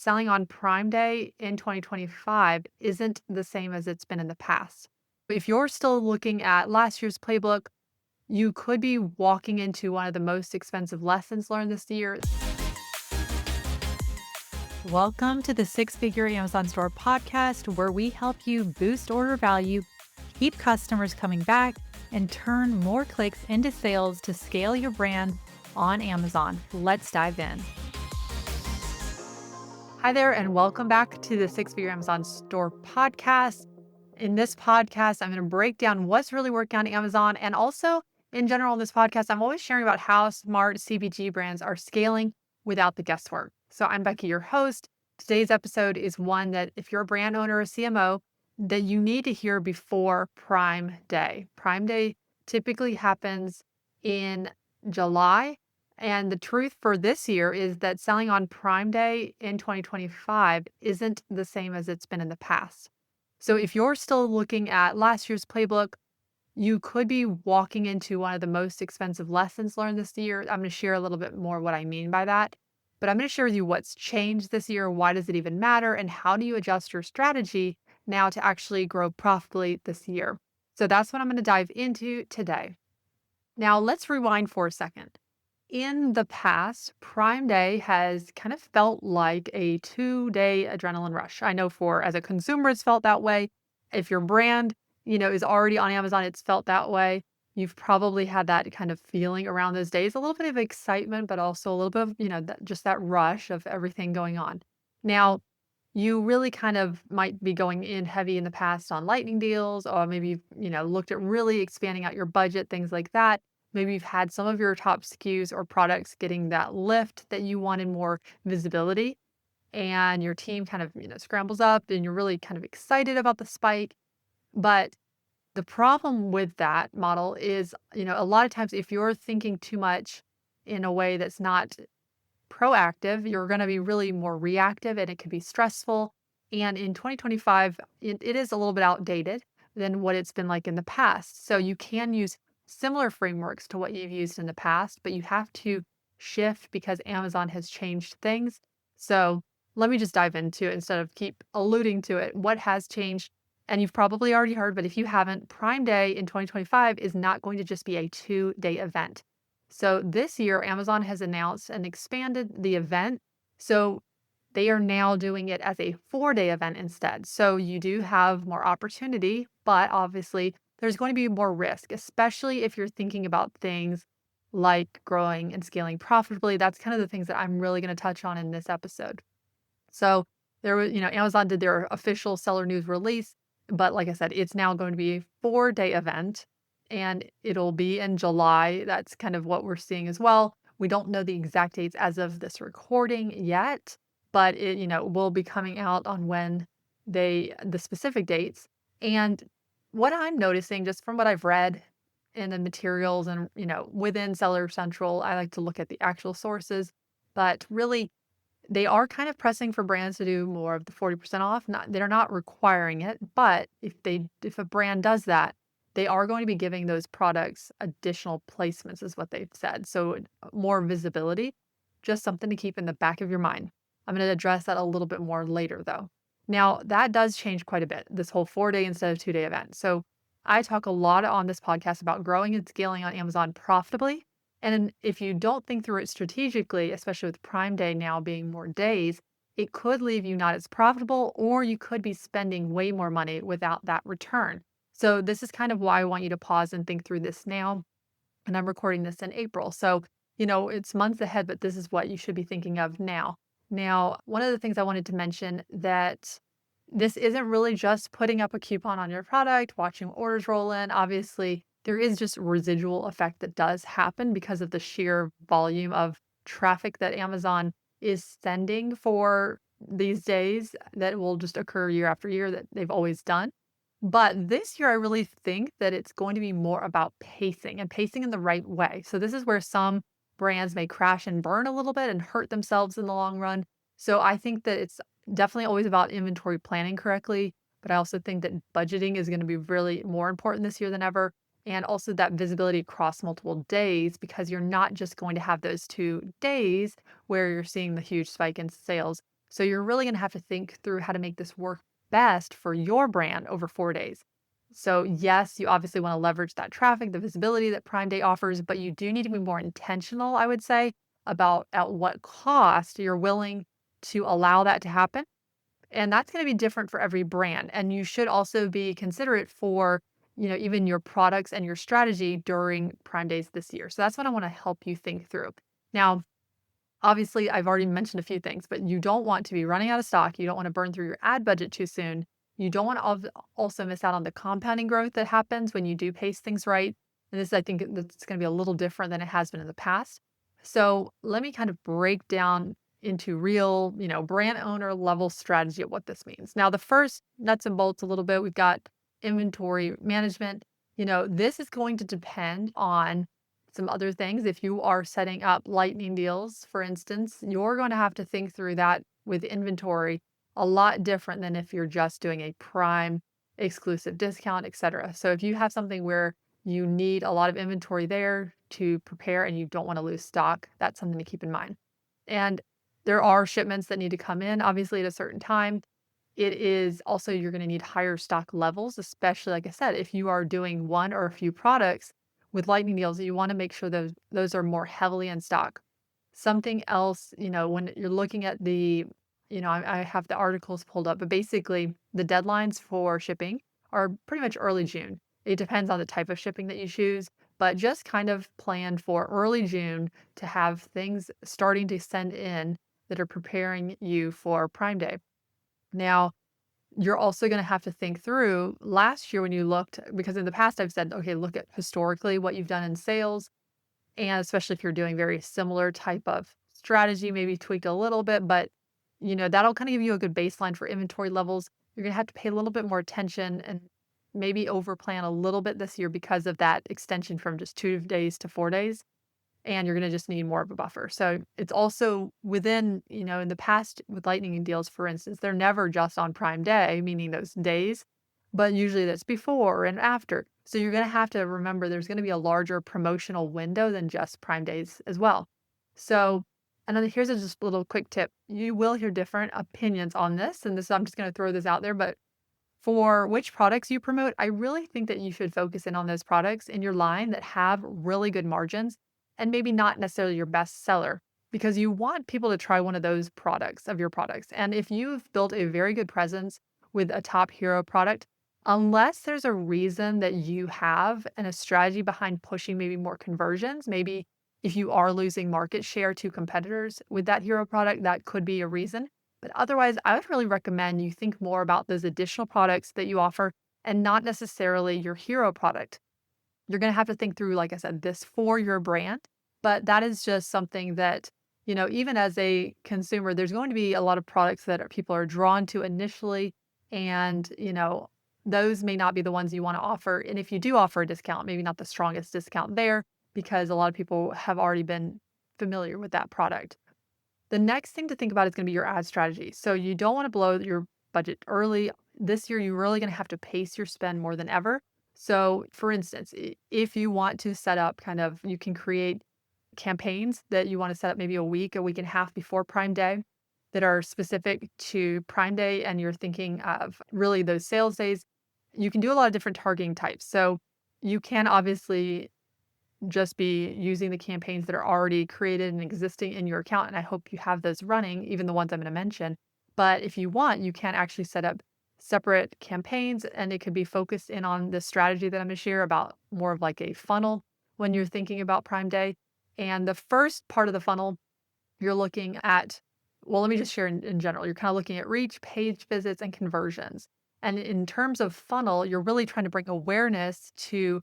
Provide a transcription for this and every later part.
selling on Prime Day in 2025 isn't the same as it's been in the past. If you're still looking at last year's playbook, you could be walking into one of the most expensive lessons learned this year. Welcome to the Six Figure Amazon Store podcast, where we help you boost order value, keep customers coming back, and turn more clicks into sales to scale your brand on Amazon. Let's dive in. Hi there, and welcome back to the Six Figure Amazon Store podcast. In this podcast, I'm going to break down what's really working on Amazon. And also, in general, in this podcast, I'm always sharing about how smart CPG brands are scaling without the guesswork. So I'm Becky, your host. Today's episode is one that if you're a brand owner or CMO, that you need to hear before Prime Day. Prime Day typically happens in July. And the truth for this year is that selling on Prime Day in 2025 isn't the same as it's been in the past. So if you're still looking at last year's playbook, you could be walking into one of the most expensive lessons learned this year. I'm going to share a little bit more what I mean by that. But I'm going to share with you what's changed this year, why does it even matter, and how do you adjust your strategy now to actually grow profitably this year. So that's what I'm going to dive into today. Now, let's rewind for a second. In the past, Prime Day has kind of felt like a 2-day adrenaline rush. I know as a consumer, it's felt that way. If your brand, is already on Amazon, it's felt that way. You've probably had that kind of feeling around those days, a little bit of excitement, but also a little bit of, just that rush of everything going on. Now, you really kind of might be going in heavy in the past on lightning deals, or maybe you've, looked at really expanding out your budget, things like that. Maybe you've had some of your top SKUs or products getting that lift that you wanted more visibility, and your team kind of, scrambles up and you're really kind of excited about the spike. But the problem with that model is, a lot of times if you're thinking too much in a way that's not proactive, you're going to be really more reactive and it could be stressful. And in 2025, it is a little bit outdated than what it's been like in the past. So you can use similar frameworks to what you've used in the past, but you have to shift because Amazon has changed things. So let me just dive into it instead of keep alluding to it. What has changed? And you've probably already heard, but if you haven't, Prime Day in 2025 is not going to just be a 2-day event. So this year, Amazon has announced and expanded the event. So they are now doing it as a 4-day event instead. So you do have more opportunity, but obviously there's going to be more risk, especially if you're thinking about things like growing and scaling profitably. That's kind of the things that I'm really going to touch on in this episode. So there was, Amazon did their official seller news release, but like I said, it's now going to be a 4-day event and it'll be in July. That's kind of what we're seeing as well. We don't know the exact dates as of this recording yet, but it, will be coming out on the specific dates. And what I'm noticing just from what I've read in the materials and, within Seller Central, I like to look at the actual sources, but really they are kind of pressing for brands to do more of the 40% off. They're not requiring it, but if a brand does that, they are going to be giving those products additional placements, is what they've said. So more visibility, just something to keep in the back of your mind. I'm going to address that a little bit more later, though. Now, that does change quite a bit, this whole 4-day instead of 2-day event. So I talk a lot on this podcast about growing and scaling on Amazon profitably. And if you don't think through it strategically, especially with Prime Day now being more days, it could leave you not as profitable, or you could be spending way more money without that return. So this is kind of why I want you to pause and think through this now. And I'm recording this in April. So, it's months ahead, but this is what you should be thinking of now. Now, one of the things I wanted to mention that this isn't really just putting up a coupon on your product, watching orders roll in. Obviously, there is just residual effect that does happen because of the sheer volume of traffic that Amazon is sending for these days that will just occur year after year that they've always done. But this year, I really think that it's going to be more about pacing and pacing in the right way. So this is where some brands may crash and burn a little bit and hurt themselves in the long run. So I think that it's definitely always about inventory planning correctly. But I also think that budgeting is going to be really more important this year than ever. And also that visibility across multiple days, because you're not just going to have those 2 days where you're seeing the huge spike in sales. So you're really going to have to think through how to make this work best for your brand over 4 days. So, yes, you obviously want to leverage that traffic, the visibility that Prime Day offers, but you do need to be more intentional, I would say, about at what cost you're willing to allow that to happen. And that's going to be different for every brand. And you should also be considerate for, even your products and your strategy during Prime Days this year. So that's what I want to help you think through. Now, obviously, I've already mentioned a few things, but you don't want to be running out of stock. You don't want to burn through your ad budget too soon. You don't want to also miss out on the compounding growth that happens when you do pace things right. And this, I think, that's going to be a little different than it has been in the past. So let me kind of break down into real, brand owner level strategy of what this means. Now, the first nuts and bolts a little bit, we've got inventory management. This is going to depend on some other things. If you are setting up lightning deals, for instance, you're going to have to think through that with inventory a lot different than if you're just doing a prime exclusive discount, etc. So if you have something where you need a lot of inventory there to prepare and you don't want to lose stock, that's something to keep in mind. And there are shipments that need to come in, obviously, at a certain time. It is also, you're going to need higher stock levels, especially, like I said, if you are doing one or a few products with lightning deals, you want to make sure those are more heavily in stock. Something else, when you're looking at I have the articles pulled up, but basically the deadlines for shipping are pretty much early June. It depends on the type of shipping that you choose, but just kind of plan for early June to have things starting to send in that are preparing you for Prime Day. Now, you're also going to have to think through last year when you looked, because in the past I've said, okay, look at historically what you've done in sales. And especially if you're doing very similar type of strategy, maybe tweaked a little bit, but that'll kind of give you a good baseline for inventory levels. You're going to have to pay a little bit more attention and maybe over plan a little bit this year because of that extension from just 2 days to 4 days, and you're gonna just need more of a buffer. So it's also within, in the past with lightning deals, for instance, they're never just on Prime Day, meaning those days, but usually that's before and after. So you're gonna have to remember there's gonna be a larger promotional window than just Prime Days as well. So, and then here's just a little quick tip. You will hear different opinions on this, and this I'm just gonna throw this out there, but for which products you promote, I really think that you should focus in on those products in your line that have really good margins and maybe not necessarily your best seller, because you want people to try one of those products of your products. And if you've built a very good presence with a top hero product, unless there's a reason that you have and a strategy behind pushing maybe more conversions, maybe if you are losing market share to competitors with that hero product, that could be a reason. But otherwise, I would really recommend you think more about those additional products that you offer and not necessarily your hero product. You're going to have to think through, like I said, this for your brand, but that is just something that, even as a consumer, there's going to be a lot of products that people are drawn to initially. And, those may not be the ones you want to offer. And if you do offer a discount, maybe not the strongest discount there because a lot of people have already been familiar with that product. The next thing to think about is going to be your ad strategy. So you don't want to blow your budget early. This year, you're really going to have to pace your spend more than ever. So, for instance, if you want to set up you can create campaigns that you want to set up maybe a week and a half before Prime Day that are specific to Prime Day, and you're thinking of really those sales days. You can do a lot of different targeting types. So, you can obviously just be using the campaigns that are already created and existing in your account. And I hope you have those running, even the ones I'm going to mention. But if you want, you can actually set up separate campaigns, and it could be focused in on the strategy that I'm going to share about, more of like a funnel when you're thinking about Prime Day. And the first part of the funnel, you're looking at, well, let me just share in general. You're kind of looking at reach, page visits, and conversions. And in terms of funnel, you're really trying to bring awareness to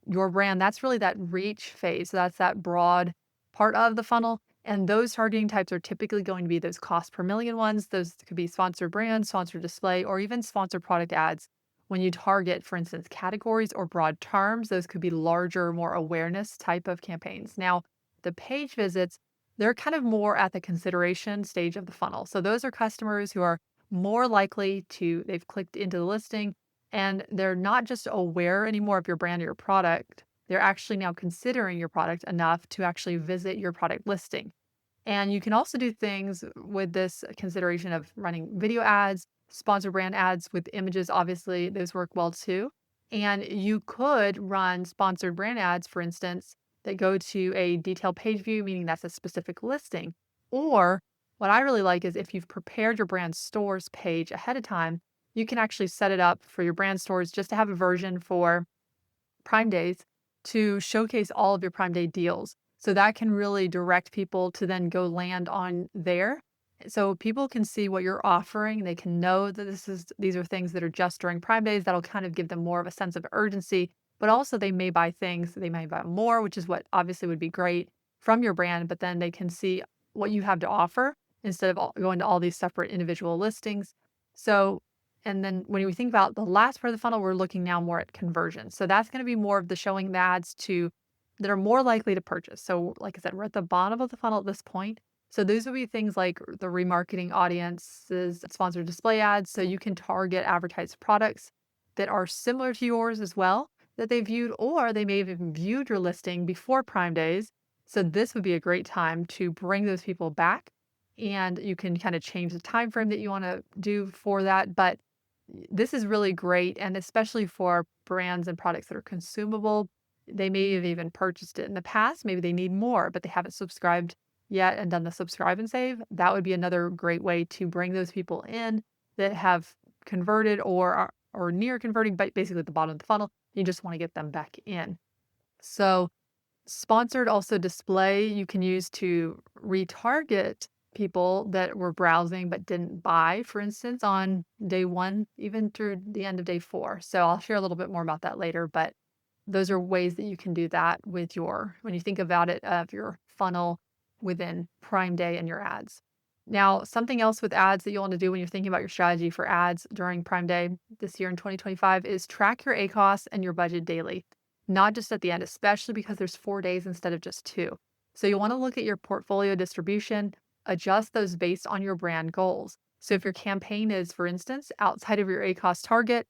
your brand. That's really that reach phase. So that's that broad part of the funnel. And those targeting types are typically going to be those cost per million ones. Those could be sponsored brands, sponsored display, or even sponsored product ads. When you target, for instance, categories or broad terms, those could be larger, more awareness type of campaigns. Now, the page visits, they're kind of more at the consideration stage of the funnel. So those are customers who are more likely they've clicked into the listing, and they're not just aware anymore of your brand or your product. They're actually now considering your product enough to actually visit your product listing. And you can also do things with this consideration of running video ads, sponsor brand ads with images. Obviously, those work well too. And you could run sponsored brand ads, for instance, that go to a detailed page view, meaning that's a specific listing. Or what I really like is if you've prepared your brand stores page ahead of time, you can actually set it up for your brand stores just to have a version for Prime Days to showcase all of your Prime Day deals. So that can really direct people to then go land on there. So people can see what you're offering. They can know that these are things that are just during Prime Days. That'll kind of give them more of a sense of urgency. But also they may buy things, they may buy more, which is what obviously would be great from your brand, but then they can see what you have to offer instead of going to all these separate individual listings. So and then when we think about the last part of the funnel, we're looking now more at conversion. So that's going to be more of the showing the ads to that are more likely to purchase. So like I said, we're at the bottom of the funnel at this point. So those would be things like the remarketing audiences, sponsored display ads. So you can target advertised products that are similar to yours as well that they viewed, or they may have even viewed your listing before Prime Days. So this would be a great time to bring those people back, and you can kind of change the time frame that you want to do for that. But this is really great, and especially for brands and products that are consumable. They may have even purchased it in the past. Maybe they need more, but they haven't subscribed yet and done the subscribe and save. That would be another great way to bring those people in that have converted or near converting, but basically at the bottom of the funnel. You just want to get them back in. So sponsored also display you can use to retarget people that were browsing but didn't buy, for instance, on day one, even through the end of day four. So I'll share a little bit more about that later, but those are ways that you can do that with when you think about it, of your funnel within Prime Day and your ads. Now, something else with ads that you'll want to do when you're thinking about your strategy for ads during Prime Day this year in 2025 is track your ACoS and your budget daily, not just at the end, especially because there's 4 days instead of just two. So you'll want to look at your portfolio distribution, adjust those based on your brand goals. So if your campaign is, for instance, outside of your ACoS target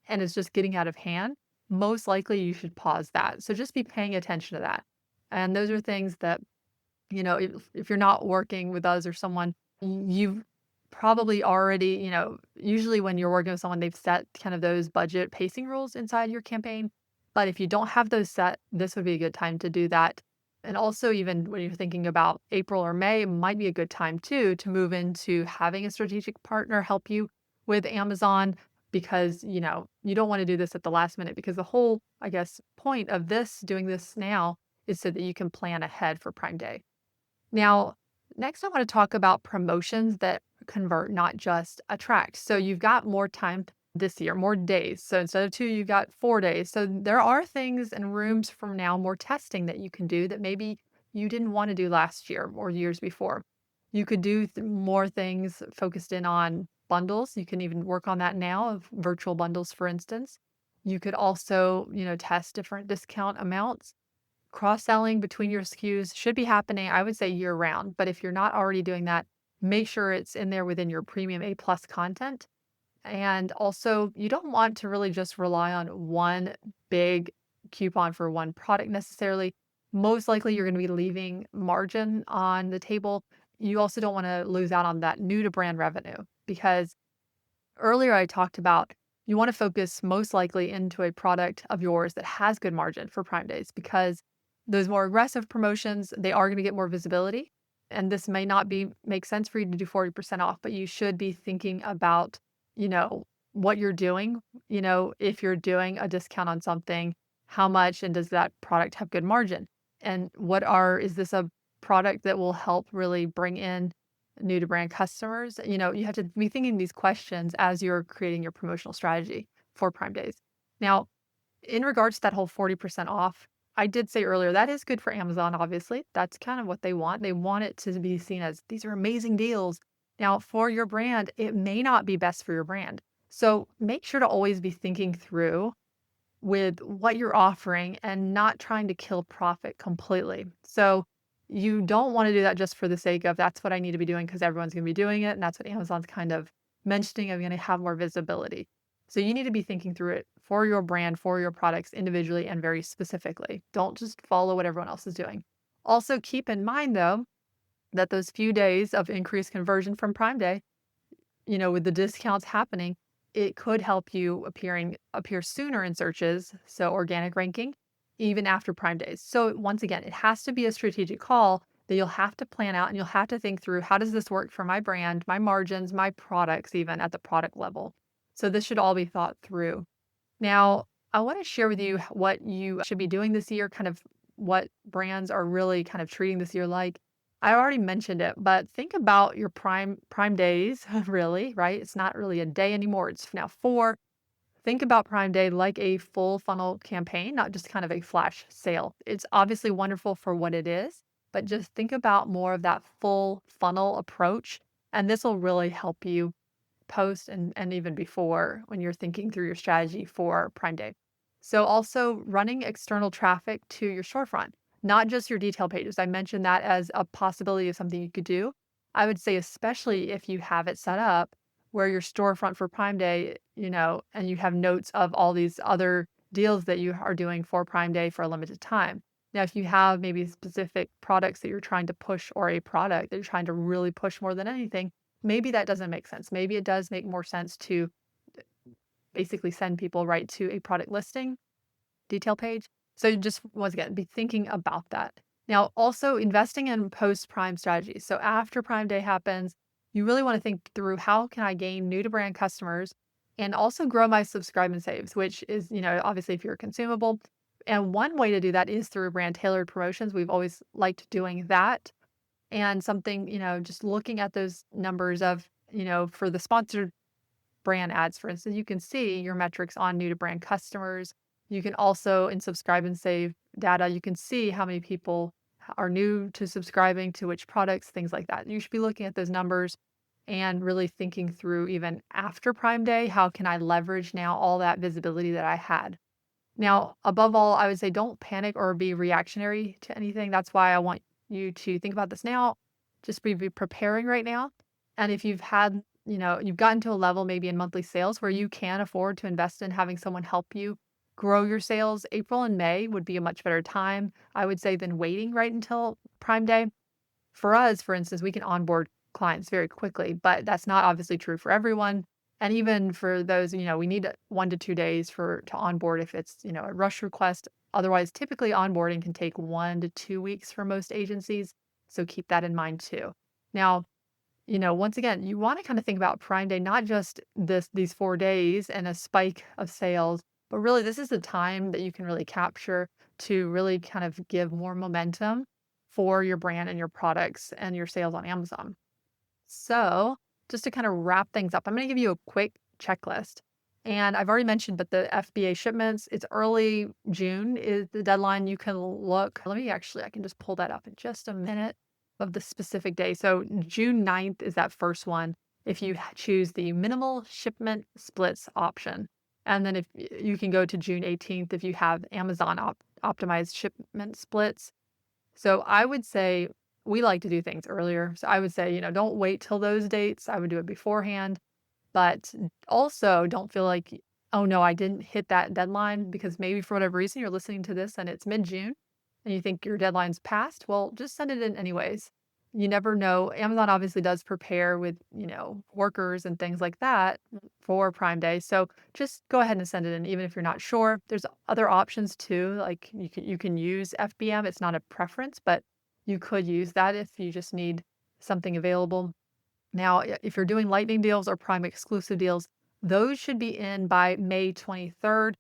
and is just getting out of hand, most likely you should pause that. So just be paying attention to that. And those are things that, if you're not working with us or someone, you've probably already, usually when you're working with someone, they've set kind of those budget pacing rules inside your campaign. But if you don't have those set, this would be a good time to do that. And also, even when you're thinking about April or May, might be a good time too to move into having a strategic partner help you with Amazon, because, you don't want to do this at the last minute, because the whole, I guess, point of doing this now is so that you can plan ahead for Prime Day. Now, next I want to talk about promotions that convert, not just attract. So you've got more time this year, more days. So instead of two, you've got 4 days. So there are things and rooms from now, more testing that you can do that maybe you didn't want to do last year or years before. You could do more things focused in on bundles. You can even work on that now, of virtual bundles, for instance. You could also, test different discount amounts. Cross-selling between your SKUs should be happening, I would say, year round. But if you're not already doing that, make sure it's in there within your premium A+ content. And also, you don't want to really just rely on one big coupon for one product necessarily. Most likely, you're going to be leaving margin on the table. You also don't want to lose out on that new to brand revenue, because earlier I talked about you want to focus most likely into a product of yours that has good margin for Prime Days, because those more aggressive promotions, they are going to get more visibility. And this may not make sense for you to do 40% off, but you should be thinking about, what you're doing. If you're doing a discount on something, how much, and does that product have good margin? And is this a product that will help really bring in new to brand customers? You have to be thinking these questions as you're creating your promotional strategy for Prime Days. Now, in regards to that whole 40% off, I did say earlier that is good for Amazon, obviously. That's kind of what they want. They want it to be seen as these are amazing deals. Now, for your brand, it may not be best for your brand. So make sure to always be thinking through with what you're offering and not trying to kill profit completely. So you don't want to do that just for the sake of that's what I need to be doing because everyone's going to be doing it. And that's what Amazon's kind of mentioning, I'm going to have more visibility. So you need to be thinking through it for your brand, for your products individually and very specifically. Don't just follow what everyone else is doing. Also, keep in mind though, that those few days of increased conversion from Prime Day, with the discounts happening, it could help you appear sooner in searches, so organic ranking, even after Prime Days. So once again, it has to be a strategic call that you'll have to plan out and you'll have to think through, how does this work for my brand, my margins, my products, even at the product level. So this should all be thought through. Now, I want to share with you what you should be doing this year, kind of what brands are really kind of treating this year like. I already mentioned it, but think about your prime days, really, right? It's not really a day anymore. It's now 4. Think about Prime Day like a full funnel campaign, not just kind of a flash sale. It's obviously wonderful for what it is, but just think about more of that full funnel approach. And this will really help you post and even before when you're thinking through your strategy for Prime Day. So also running external traffic to your storefront, not just your detail pages. I mentioned that as a possibility of something you could do. I would say especially if you have it set up where your storefront for Prime Day, and you have notes of all these other deals that you are doing for Prime Day for a limited time. Now, if you have maybe specific products that you're trying to push or a product that you're trying to really push more than anything, maybe that doesn't make sense. Maybe it does make more sense to basically send people right to a product listing detail page. So just once again, be thinking about that. Now, also investing in post Prime strategies. So after Prime Day happens, you really want to think through, how can I gain new to brand customers and also grow my subscribe and saves, which is, obviously if you're a consumable. And one way to do that is through brand tailored promotions. We've always liked doing that. And something, just looking at those numbers of, for the sponsored brand ads, for instance, you can see your metrics on new to brand customers. You can also, in subscribe and save data, you can see how many people are new to subscribing to which products, things like that. You should be looking at those numbers and really thinking through, even after Prime Day, how can I leverage now all that visibility that I had? Now, above all, I would say don't panic or be reactionary to anything. That's why I want you to think about this now. Just be preparing right now. And if you've gotten to a level maybe in monthly sales where you can afford to invest in having someone help you grow your sales, April and May would be a much better time, I would say, than waiting right until Prime Day. For us, for instance, we can onboard clients very quickly, but that's not obviously true for everyone. And even for those, we need 1 to 2 days to onboard if it's, a rush request. Otherwise, typically onboarding can take 1 to 2 weeks for most agencies. So keep that in mind too. Now, once again, you want to kind of think about Prime Day, not just these 4 days and a spike of sales, but really this is the time that you can really capture to really kind of give more momentum for your brand and your products and your sales on Amazon. So just to kind of wrap things up, I'm going to give you a quick checklist. And I've already mentioned, but the FBA shipments, it's early June is the deadline. You can look. I can just pull that up in just a minute of the specific day. So June 9th is that first one if you choose the minimal shipment splits option. And then if you can go to June 18th if you have Amazon optimized shipment splits. So I would say we like to do things earlier. So I would say, don't wait till those dates. I would do it beforehand. But also don't feel like, oh no, I didn't hit that deadline, because maybe for whatever reason you're listening to this and it's mid-June and you think your deadline's passed. Well, just send it in anyways. You never know. Amazon obviously does prepare with, workers and things like that for Prime Day. So just go ahead and send it in, even if you're not sure. There's other options too. Like you can use FBM. It's not a preference, but you could use that if you just need something available. Now, if you're doing lightning deals or Prime exclusive deals, those should be in by May 23rd.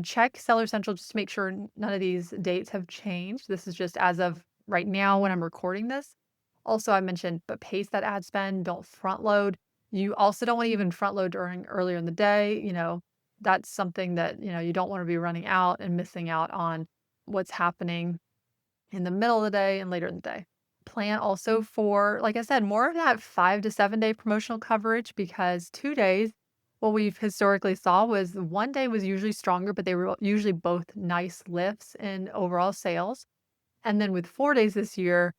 Check Seller Central just to make sure none of these dates have changed. This is just as of right now when I'm recording this. Also, I mentioned, but pace that ad spend, don't front load. You also don't want to even front load during earlier in the day. That's something that, you don't want to be running out and missing out on what's happening in the middle of the day and later in the day. Plan also for, like I said, more of that 5 to 7 day promotional coverage, because 2 days, what we've historically saw was one day was usually stronger, but they were usually both nice lifts in overall sales. And then with 4 days this year,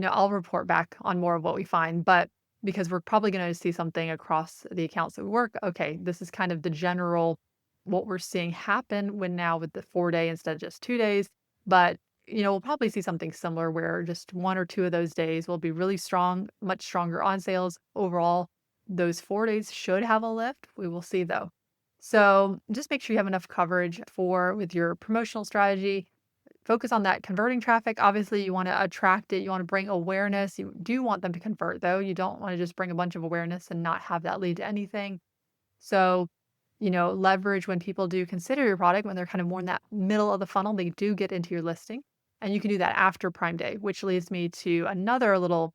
I'll report back on more of what we find, but because we're probably going to see something across the accounts that we work. Okay, this is kind of the general what we're seeing happen when now with the 4 day instead of just 2 days. But we'll probably see something similar where just 1 or 2 of those days will be really strong, much stronger on sales. Overall, those 4 days should have a lift. We will see though. So just make sure you have enough coverage for with your promotional strategy. Focus on that converting traffic. Obviously, you want to attract it. You want to bring awareness. You do want them to convert though. You don't want to just bring a bunch of awareness and not have that lead to anything. So, leverage when people do consider your product, when they're kind of more in that middle of the funnel, they do get into your listing. And you can do that after Prime Day, which leads me to another little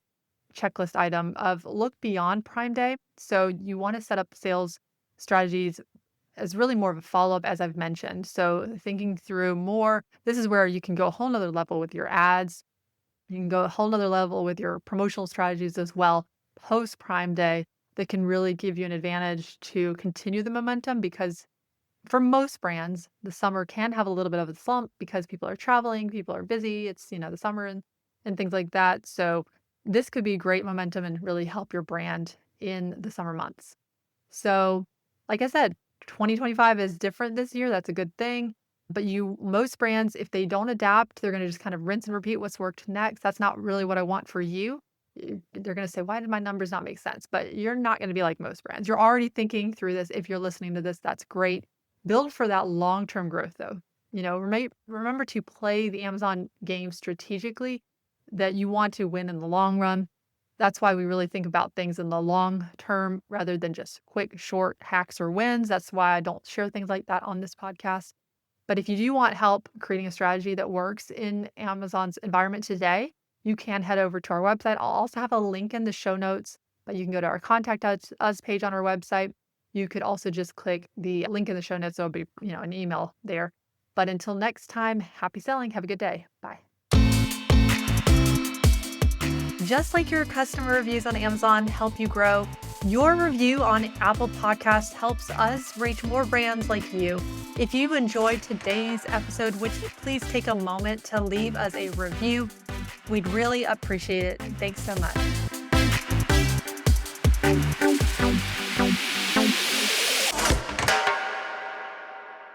checklist item of look beyond Prime Day. So you want to set up sales strategies as really more of a follow-up, as I've mentioned. So thinking through more, this is where you can go a whole nother level with your ads. You can go a whole nother level with your promotional strategies as well, post Prime Day, that can really give you an advantage to continue the momentum because for most brands, the summer can have a little bit of a slump because people are traveling, people are busy. It's, the summer and things like that. So this could be great momentum and really help your brand in the summer months. So, like I said, 2025 is different this year. That's a good thing. But most brands, if they don't adapt, they're going to just kind of rinse and repeat what's worked next. That's not really what I want for you. They're going to say, why did my numbers not make sense? But you're not going to be like most brands. You're already thinking through this. If you're listening to this, that's great. Build for that long-term growth though. Remember to play the Amazon game strategically, that you want to win in the long run. That's why we really think about things in the long term rather than just quick, short hacks or wins. That's why I don't share things like that on this podcast. But if you do want help creating a strategy that works in Amazon's environment today, you can head over to our website. I'll also have a link in the show notes, but you can go to our Contact Us page on our website. You could also just click the link in the show notes. There'll be, an email there. But until next time, happy selling. Have a good day. Bye. Just like your customer reviews on Amazon help you grow, your review on Apple Podcasts helps us reach more brands like you. If you've enjoyed today's episode, would you please take a moment to leave us a review? We'd really appreciate it. Thanks so much.